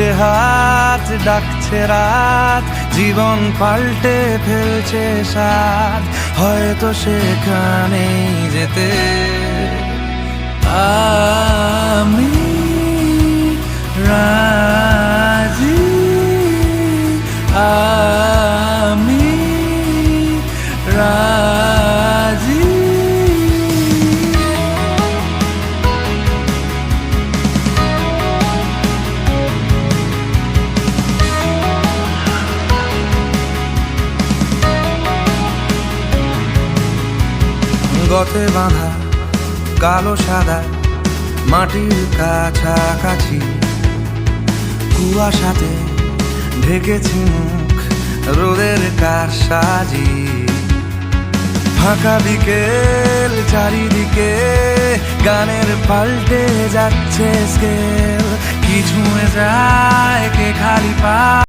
ধরছে হাত, ডাকছে রাত, জীবন পাল্টে ফেলছে সাথ, হয়তো সেখানেই যেতে আমি রাজি, আমি রাজি। গতে বাঁধা কালো সাদা মাটির কাছাকাছি, কুয়াশাতে ঢেকেছি মুখ রোদের কারসাজি। ফাঁকা বিকেল চারিদিকে গানের পাল্টে যাচ্ছে স্কেল, কি ছুঁয়ে যায় কে খালি